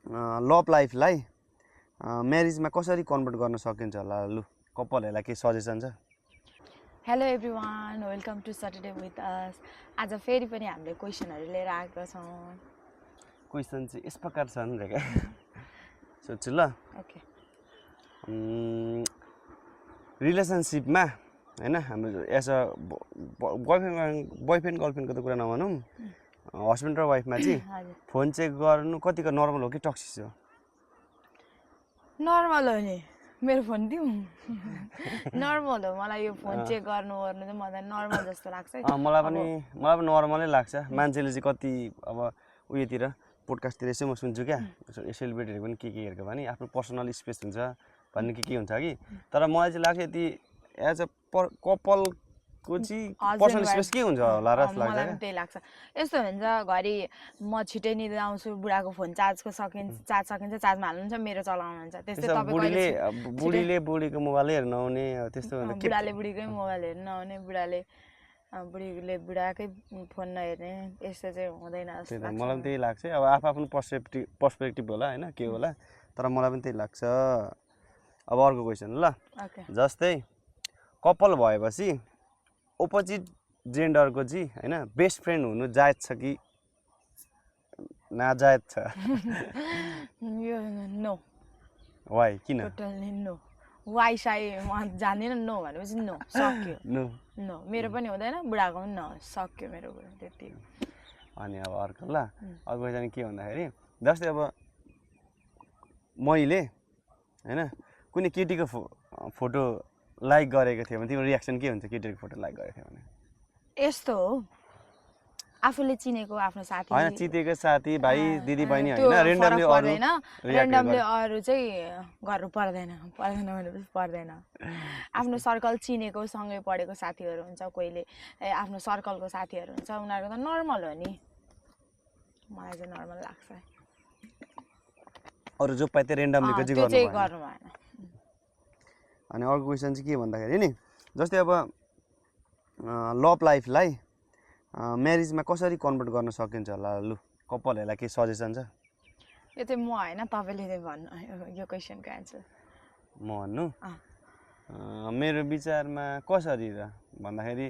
Love लाइफलाई म्यारिजमा कसरी convert गर्न सकिन्छ होला लु कपालहरूलाई के सजेसन छ? Hello everyone, welcome to Saturday with us. आज फेरि पनि हामीले क्वेसनहरू लिएर आएको छौँ। क्वेसन चाहिँ यस प्रकार छन् क्या सोध्छु ल। ओके, रिलेसनसिपमा होइन हाम्रो एज अ बोयफ्रेन्ड गर्लफ्रेन्डको त कुरा नभनौँ, हस्बेन्ड र वाइफमा चाहिँ फोन चेक गर्नु कतिको नर्मल हो कि टक्सिस हो? नर्मल हो नि, मेरो फोन दिउँ नर्मल हो। मलाई यो फोन चेक गर्नु चाहिँ मलाई नर्मल जस्तो लाग्छ। मलाई पनि नर्मलै लाग्छ। मान्छेले चाहिँ कति अब उयोतिर पोडकास्टतिर यसो म सुन्छु क्या, सेलिब्रेटीहरू पनि के हेरेको भने आफ्नो पर्सनल स्पेस हुन्छ भन्ने के हुन्छ कि, तर मलाई चाहिँ लाग्छ यति एज अ कपालको चाहिँ पर्सनल स्पेस के हुन्छ होला र जस्तो लाग्छ। मलाई पनि त्यही लाग्छ। यस्तो हुन्छ, घरि म छिटै निद्रा आउँछु, बुढाको फोन चार्ज सकिन्छ, चार्जमा हाल्नुहुन्छ, मेरो चलाउनुहुन्छ। त्यस्तै बुढीले बुढीको मोबाइल हेर्न आउने त्यस्तो हुन्छ। बुढाले बुढीकै मोबाइल हेर्न आउने, बुढीले बुढाकै फोन नहेर्ने, यस्तो चाहिँ हुँदैन जस्तो लाग्छ। मलाई पनि त्यही लाग्छ। अब आफ्नो पर्सपेक्टिभ होला होइन के होला, तर मलाई पनि त्यही लाग्छ। अब अर्को क्वेसन ल, जस्तै कपाल भएपछि अपोजिट जेन्डरको चाहिँ होइन बेस्ट फ्रेन्ड हुनु जायज छ कि नाजायज छ? नो। वाइ? किन? Totally no. वाइ साइ म जान्दिनँ। नो भनेपछि नो, सक्यो। नो मेरो पनि हुँदैन, बुढाको पनि न, सक्यो मेरो कुरा त्यति। अनि अब अर्को ल, अर्को चाहिँ के भन्दाखेरि जस्तै अब मैले होइन कुनै केटीको फोटो लाइक गरेको थियो भने तिम्रो रियाक्सन के हुन्छ? केटीको फोटो लाइक गरेको थियो भने यस्तो हो, आफूले चिनेको आफ्नो साथी होइन, चितेको साथी भाइ दिदी बहिनी होइन, रेन्डमली अरू चाहिँ गर्नु पर्दैन भनेपछि पर्दैन। आफ्नो सर्कल चिनेको, सँगै पढेको साथीहरू हुन्छ, कोहीले आफ्नो सर्कलको साथीहरू हुन्छ, उनीहरूको त नर्मल हो नि। मलाई चाहिँ नर्मल लाग्छ। अरू जो पाइ त्यो रेन्डमलीको चाहिँ गर्नु भएन। अनि अर्को क्वेसन चाहिँ के भन्दाखेरि नि, जस्तै अब लभ लाइफलाई म्यारिजमा कसरी कन्भर्ट गर्न सकिन्छ होला लु कपालहरूलाई के सजेसन छ? यो चाहिँ म होइन, तपाईँले चाहिँ भन्नु यो क्वेसनको एन्सर। म भन्नु? मेरो विचारमा कसरी र भन्दाखेरि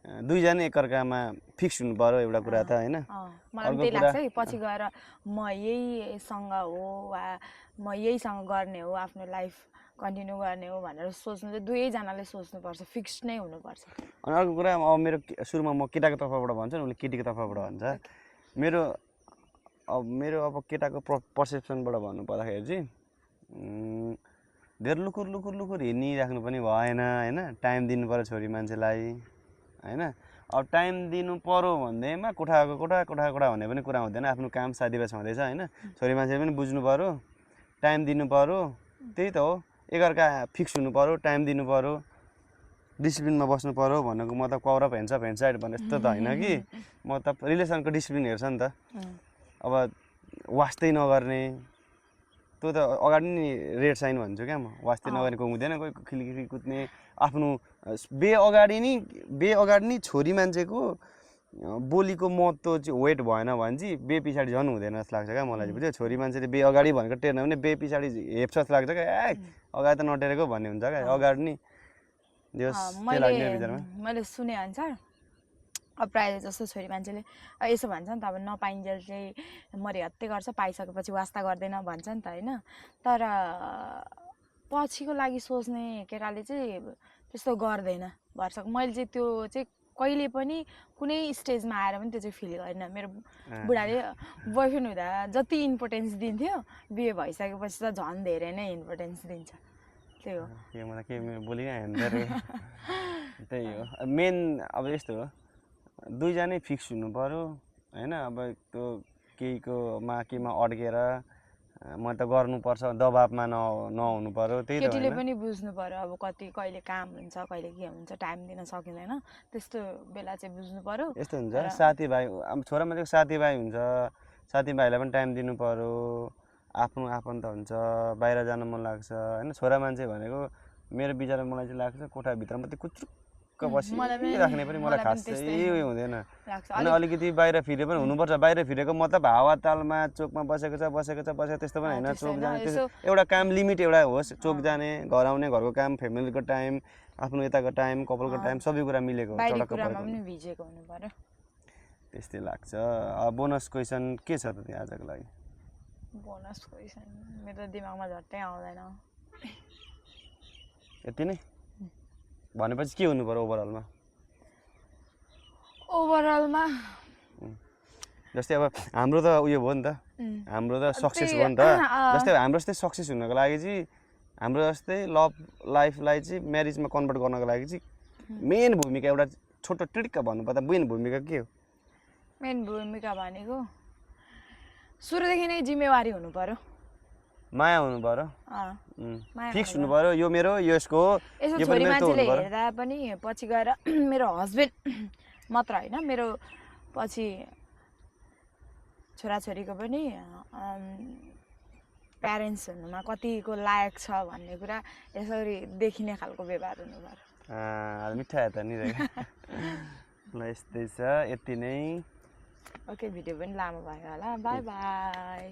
दुईजना एकअर्कामा फिक्स हुनु पर्यो एउटा कुरा त होइन। मलाई पनि त्यही लाग्छ है, पछि गएर म यहीसँग हो वा म यहीसँग गर्ने हो, आफ्नो लाइफ कन्टिन्यू गर्ने हो भनेर सोच्नु चाहिँ दुवैजनाले सोच्नुपर्छ, फिक्स नै हुनुपर्छ। अनि अर्को कुरा, अब मेरो सुरुमा म केटाको तर्फबाट भन्छु, उसले केटीको तर्फबाट भन्छ। मेरो अब केटाको पर्सेप्सनबाट भन्नु पर्दाखेरि चाहिँ धेरै लुकुर हिँडिराख्नु पनि भएन होइन। टाइम दिनु पर्यो छोरी मान्छेलाई होइन। अब टाइम दिनु पर्यो भन्दैमा कोठा भन्ने पनि कुरा हुँदैन। आफ्नो काम साथीभाइ छँदैछ होइन, छोरी मान्छेले पनि बुझ्नु पर्यो, टाइम दिनु पर्यो। त्यही त हो, एकअर्का फिक्स हुनु पर्यो, टाइम दिनु पर्यो, डिसिप्लिनमा बस्नु पर्यो भनेको म त कौरव हेन्छ साइड भने यस्तो त होइन कि। म त रिलेसनको डिसिप्लिन हेर्छ नि त। अब वास्तै नगर्ने त्यो त अगाडि नै रेड साइन भन्छु क्या म। वास्तै नगर्ने कोही हुँदैन, कोही खिल्की कुद्ने, आफ्नो बे अगाडि नै छोरी मान्छेको बोलीको महत्त्व चाहिँ वेट भएन भने चाहिँ बे पछाडि झन् हुँदैन जस्तो लाग्छ क्या मलाई। बुझ्यो? छोरी मान्छेले बे अगाडि भनेको टेर्न भने बे पछाडि हेप्छ जस्तो लाग्छ क्या। अगाडि त नटेरेको भन्ने हुन्छ क्या, अगाडि नै। मैले सुने अनुसार अब प्रायः जस्तो छोरी मान्छेले यसो भन्छ नि त, अब नपाइन्जेल चाहिँ मरिहत्ते गर्छ, पाइसकेपछि वास्ता गर्दैन भन्छ नि त होइन। तर पछिको लागि सोच्ने केटाले चाहिँ त्यस्तो गर्दैन भरसक। मैले चाहिँ त्यो चाहिँ कहिले पनि कुनै स्टेजमा आएर पनि त्यो चाहिँ फिल गरिनँ। मेरो बुढाले बोयफ्रेन्ड हुँदा जति इम्पोर्टेन्स दिन्थ्यो, बिहे भइसकेपछि त झन् धेरै नै इम्पोर्टेन्स दिन्छ। त्यही हो। त्यही हो मेन। अब यस्तो हो, दुईजनै फिक्स हुनु पर्यो होइन। अब त्यो केहीमा अड्केर म त गर्नुपर्छ दबाबमा नहुनु पर्यो। त्यही त केटीले पनि बुझ्नु पर्यो, अब कहिले काम हुन्छ, कहिले के हुन्छ, टाइम दिन सकिँदैन, त्यस्तो बेला चाहिँ बुझ्नु पर्यो। यस्तो हुन्छ साथीभाइ, अब छोरा मान्छेको साथीभाइ हुन्छ, साथीभाइलाई पनि टाइम दिनु पर्यो। आफ्नो आफन्त हुन्छ, बाहिर जान मन लाग्छ होइन। छोरा मान्छे भनेको मेरो विचारमा मलाई चाहिँ लाग्छ कोठाभित्र मात्रै कुचुक्क ढुक्क मलाई पनि- बसिराख्ने पनि मलाई मलाई पनि खासै त्यस्तै उयो हुँदैन लाग्छ अनि अलिकति बाहिर फिरे पनि हुनुपर्छ बाहिर फिरेको मतलब हावातालमा चोकमा बसेको छ त्यस्तो पनि होइन त्यस्तो चोक होइन, जाने यसो- एउटा काम लिमिट एउटा होस् चोक जाने घर आउने घरको काम फ्यामिलीको टाइम आफ्नो यताको टाइम कपालको टाइम सबै कुरा मिलेको बाहिरी चटक्क कुरामा परेको पनि भिजेको हुनु पर्यो त्यस्तै लाग्छ बोनस क्वेसन के छ त त्यहाँ आजको लागि बोनस क्वेसन मेरो दिमागमा झट्टै आउँदैन यति नै भनेपछि के हुनु पर्यो ओभरअलमा ओभरअलमा जस्तै अब हाम्रो त उयो भयो नि त हाम्रो त सक्सेस भयो नि त जस्तै हाम्रो जस्तै सक्सेस हुनको लागि चाहिँ हाम्रो जस्तै लभ लाइफलाई चाहिँ म्यारिजमा कन्भर्ट गर्नको लागि चाहिँ मेन भूमिका एउटा छोटो टिड्क भन्नुपर्दा मेन भूमिका के हो मेन भूमिका भनेको सुरुदेखि नै जिम्मेवारी हुनु पर्यो माया हुनु पर्यो माया फिक्स हुनु पर्यो यो मेरो यो यसको हो यसो यो पनि छोरी मेरो त्यो मान्छेले हुनु पर्यो हेर्दा पनि पछि गएर मेरो हस्बेन्ड मात्र होइन मेरो पछि छोराछोरीको पनि प्यारेन्ट्स हुनुमा कतिको लायक छ भन्ने कुरा यसरी देखिने खालको व्यवहार हुनु पर्यो मिठाई त नि ल यस्तै छ यति नै ओके भिडियो पनि लामो भयो होला बाई बाई